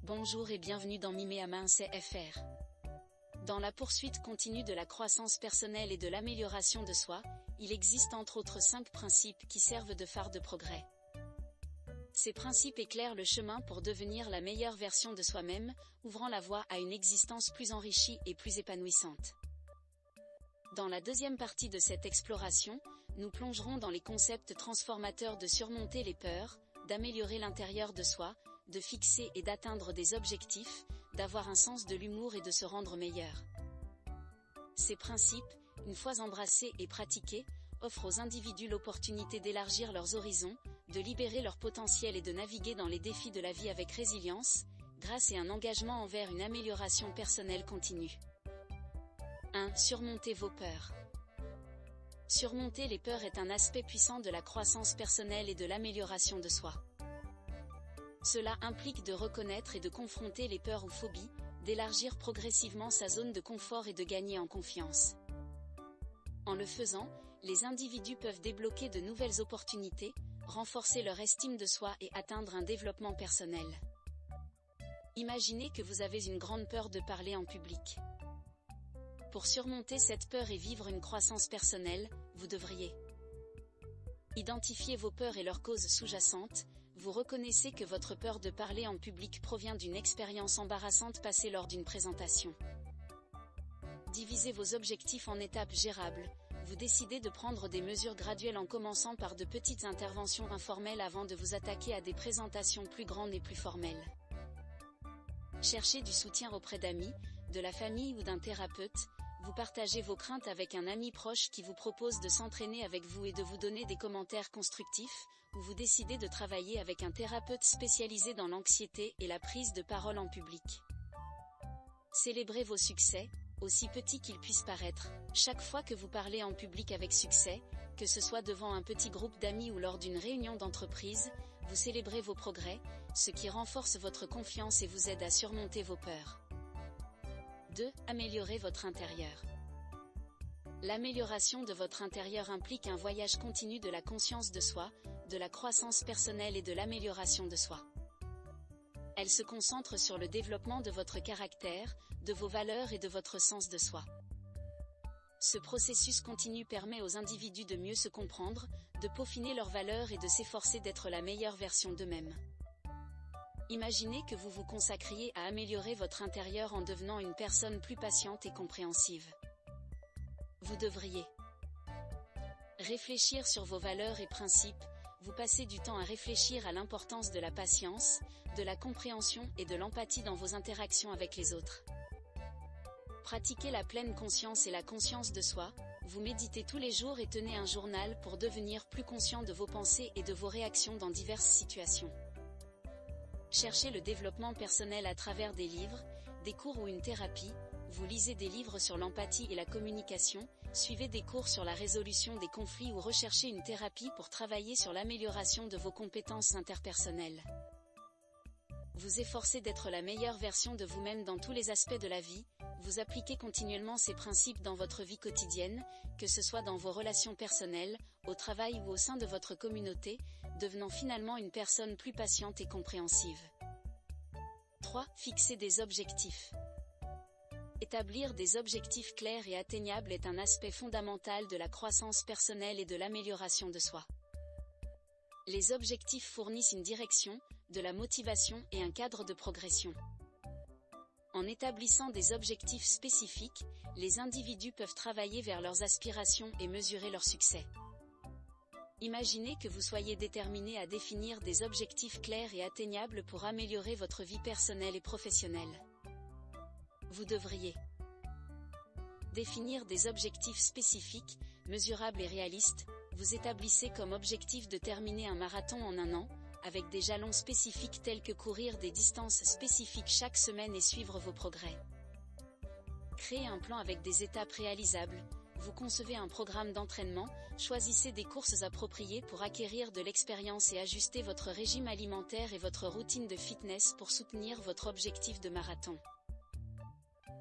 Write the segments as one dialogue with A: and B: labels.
A: Bonjour et bienvenue dans Mimé à main CFR. Dans la poursuite continue de la croissance personnelle et de l'amélioration de soi, il existe entre autres 5 principes qui servent de phare de progrès. Ces principes éclairent le chemin pour devenir la meilleure version de soi-même, ouvrant la voie à une existence plus enrichie et plus épanouissante. Dans la deuxième partie de cette exploration, nous plongerons dans les concepts transformateurs de surmonter les peurs, d'améliorer l'intérieur de soi, de fixer et d'atteindre des objectifs, d'avoir un sens de l'humour et de se rendre meilleur. Ces principes, une fois embrassés et pratiqués, offrent aux individus l'opportunité d'élargir leurs horizons, de libérer leur potentiel et de naviguer dans les défis de la vie avec résilience, grâce à un engagement envers une amélioration personnelle continue. 1. Surmonter vos peurs. Surmonter les peurs est un aspect puissant de la croissance personnelle et de l'amélioration de soi. Cela implique de reconnaître et de confronter les peurs ou phobies, d'élargir progressivement sa zone de confort et de gagner en confiance. En le faisant, les individus peuvent débloquer de nouvelles opportunités, renforcer leur estime de soi et atteindre un développement personnel. Imaginez que vous avez une grande peur de parler en public. Pour surmonter cette peur et vivre une croissance personnelle, vous devriez identifier vos peurs et leurs causes sous-jacentes. Vous reconnaissez que votre peur de parler en public provient d'une expérience embarrassante passée lors d'une présentation. Divisez vos objectifs en étapes gérables. Vous décidez de prendre des mesures graduelles en commençant par de petites interventions informelles avant de vous attaquer à des présentations plus grandes et plus formelles. Cherchez du soutien auprès d'amis, de la famille ou d'un thérapeute. Vous partagez vos craintes avec un ami proche qui vous propose de s'entraîner avec vous et de vous donner des commentaires constructifs, ou vous décidez de travailler avec un thérapeute spécialisé dans l'anxiété et la prise de parole en public. Célébrez vos succès, aussi petits qu'ils puissent paraître. Chaque fois que vous parlez en public avec succès, que ce soit devant un petit groupe d'amis ou lors d'une réunion d'entreprise, vous célébrez vos progrès, ce qui renforce votre confiance et vous aide à surmonter vos peurs. 2. Améliorer votre intérieur. L'amélioration de votre intérieur implique un voyage continu de la conscience de soi, de la croissance personnelle et de l'amélioration de soi. Elle se concentre sur le développement de votre caractère, de vos valeurs et de votre sens de soi. Ce processus continu permet aux individus de mieux se comprendre, de peaufiner leurs valeurs et de s'efforcer d'être la meilleure version d'eux-mêmes. Imaginez que vous vous consacriez à améliorer votre intérieur en devenant une personne plus patiente et compréhensive. Vous devriez réfléchir sur vos valeurs et principes. Vous passez du temps à réfléchir à l'importance de la patience, de la compréhension et de l'empathie dans vos interactions avec les autres. Pratiquez la pleine conscience et la conscience de soi. Vous méditez tous les jours et tenez un journal pour devenir plus conscient de vos pensées et de vos réactions dans diverses situations. Cherchez le développement personnel à travers des livres, des cours ou une thérapie. Vous lisez des livres sur l'empathie et la communication, suivez des cours sur la résolution des conflits ou recherchez une thérapie pour travailler sur l'amélioration de vos compétences interpersonnelles. Vous efforcez d'être la meilleure version de vous-même dans tous les aspects de la vie. Vous appliquez continuellement ces principes dans votre vie quotidienne, que ce soit dans vos relations personnelles, au travail ou au sein de votre communauté, devenant finalement une personne plus patiente et compréhensive. 3. Fixer des objectifs. Établir des objectifs clairs et atteignables est un aspect fondamental de la croissance personnelle et de l'amélioration de soi. Les objectifs fournissent une direction, de la motivation et un cadre de progression. En établissant des objectifs spécifiques, les individus peuvent travailler vers leurs aspirations et mesurer leur succès. Imaginez que vous soyez déterminé à définir des objectifs clairs et atteignables pour améliorer votre vie personnelle et professionnelle. Vous devriez définir des objectifs spécifiques, mesurables et réalistes. Vous établissez comme objectif de terminer un marathon en 1 an, avec des jalons spécifiques tels que courir des distances spécifiques chaque semaine et suivre vos progrès. Créez un plan avec des étapes réalisables. Vous concevez un programme d'entraînement, choisissez des courses appropriées pour acquérir de l'expérience et ajustez votre régime alimentaire et votre routine de fitness pour soutenir votre objectif de marathon.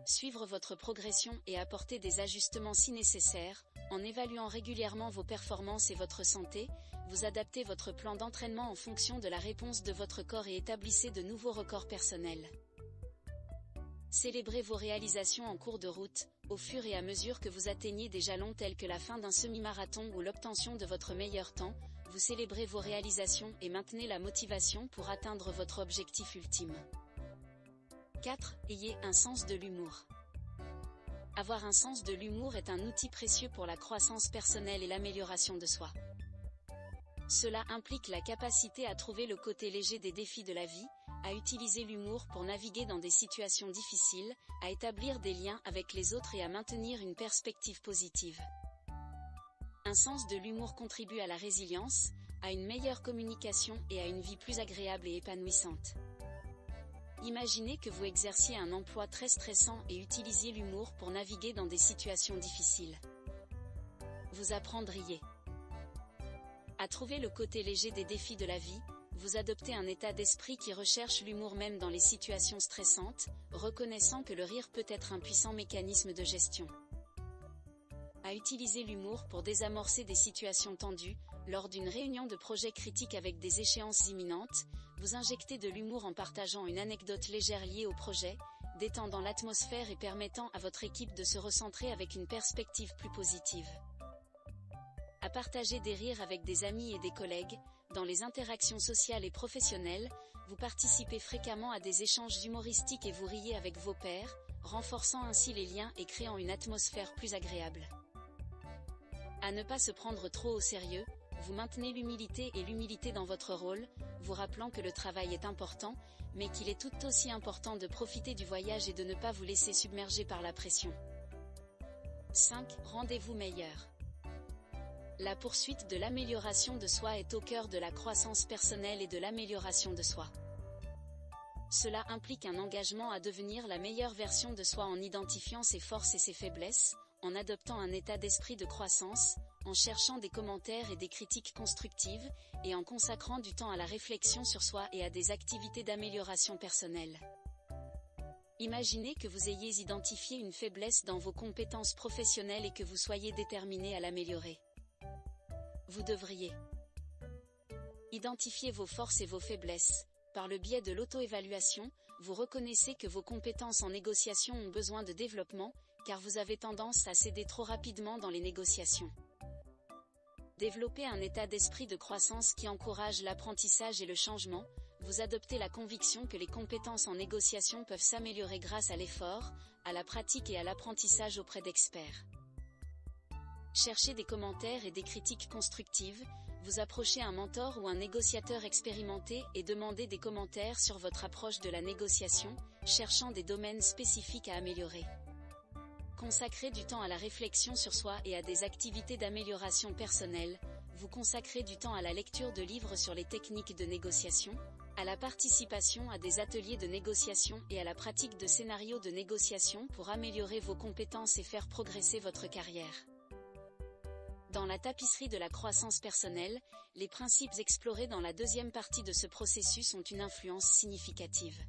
A: suivre votre progression et apporter des ajustements si nécessaire, en évaluant régulièrement vos performances et votre santé, vous adaptez votre plan d'entraînement en fonction de la réponse de votre corps et établissez de nouveaux records personnels. Célébrez vos réalisations en cours de route, au fur et à mesure que vous atteignez des jalons tels que la fin d'un semi-marathon ou l'obtention de votre meilleur temps, vous célébrez vos réalisations et maintenez la motivation pour atteindre votre objectif ultime. 4. Ayez un sens de l'humour. Avoir un sens de l'humour est un outil précieux pour la croissance personnelle et l'amélioration de soi. Cela implique la capacité à trouver le côté léger des défis de la vie, à utiliser l'humour pour naviguer dans des situations difficiles, à établir des liens avec les autres et à maintenir une perspective positive. Un sens de l'humour contribue à la résilience, à une meilleure communication et à une vie plus agréable et épanouissante. Imaginez que vous exerciez un emploi très stressant et utilisiez l'humour pour naviguer dans des situations difficiles. Vous apprendriez à trouver le côté léger des défis de la vie, vous adoptez un état d'esprit qui recherche l'humour même dans les situations stressantes, reconnaissant que le rire peut être un puissant mécanisme de gestion. À utiliser l'humour pour désamorcer des situations tendues, lors d'une réunion de projet critique avec des échéances imminentes, vous injectez de l'humour en partageant une anecdote légère liée au projet, détendant l'atmosphère et permettant à votre équipe de se recentrer avec une perspective plus positive. À partager des rires avec des amis et des collègues, dans les interactions sociales et professionnelles, vous participez fréquemment à des échanges humoristiques et vous riez avec vos pairs, renforçant ainsi les liens et créant une atmosphère plus agréable. À ne pas se prendre trop au sérieux, vous maintenez l'humilité et l'humilité dans votre rôle, vous rappelant que le travail est important, mais qu'il est tout aussi important de profiter du voyage et de ne pas vous laisser submerger par la pression. 5. Rendez-vous meilleur. La poursuite de l'amélioration de soi est au cœur de la croissance personnelle et de l'amélioration de soi. Cela implique un engagement à devenir la meilleure version de soi en identifiant ses forces et ses faiblesses, en adoptant un état d'esprit de croissance, en cherchant des commentaires et des critiques constructives, et en consacrant du temps à la réflexion sur soi et à des activités d'amélioration personnelle. Imaginez que vous ayez identifié une faiblesse dans vos compétences professionnelles et que vous soyez déterminé à l'améliorer. Vous devriez identifier vos forces et vos faiblesses. Par le biais de l'auto-évaluation, vous reconnaissez que vos compétences en négociation ont besoin de développement, car vous avez tendance à céder trop rapidement dans les négociations. Développez un état d'esprit de croissance qui encourage l'apprentissage et le changement, vous adoptez la conviction que les compétences en négociation peuvent s'améliorer grâce à l'effort, à la pratique et à l'apprentissage auprès d'experts. Cherchez des commentaires et des critiques constructives, vous approchez un mentor ou un négociateur expérimenté et demandez des commentaires sur votre approche de la négociation, cherchant des domaines spécifiques à améliorer. Consacrez du temps à la réflexion sur soi et à des activités d'amélioration personnelle, vous consacrez du temps à la lecture de livres sur les techniques de négociation, à la participation à des ateliers de négociation et à la pratique de scénarios de négociation pour améliorer vos compétences et faire progresser votre carrière. Dans la tapisserie de la croissance personnelle, les principes explorés dans la deuxième partie de ce processus ont une influence significative.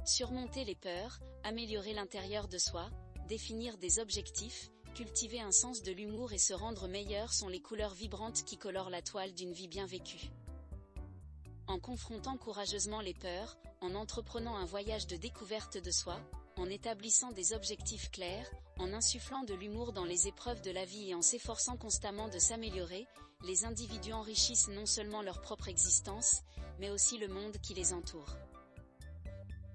A: Surmonter les peurs, améliorer l'intérieur de soi, définir des objectifs, cultiver un sens de l'humour et se rendre meilleur sont les couleurs vibrantes qui colorent la toile d'une vie bien vécue. En confrontant courageusement les peurs, en entreprenant un voyage de découverte de soi, en établissant des objectifs clairs, en insufflant de l'humour dans les épreuves de la vie et en s'efforçant constamment de s'améliorer, les individus enrichissent non seulement leur propre existence, mais aussi le monde qui les entoure.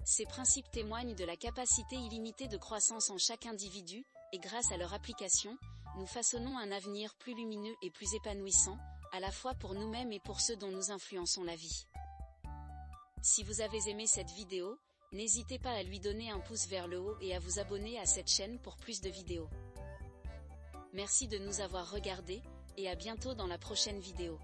A: Ces principes témoignent de la capacité illimitée de croissance en chaque individu, et grâce à leur application, nous façonnons un avenir plus lumineux et plus épanouissant, à la fois pour nous-mêmes et pour ceux dont nous influençons la vie. Si vous avez aimé cette vidéo, n'hésitez pas à lui donner un pouce vers le haut et à vous abonner à cette chaîne pour plus de vidéos. Merci de nous avoir regardés, et à bientôt dans la prochaine vidéo.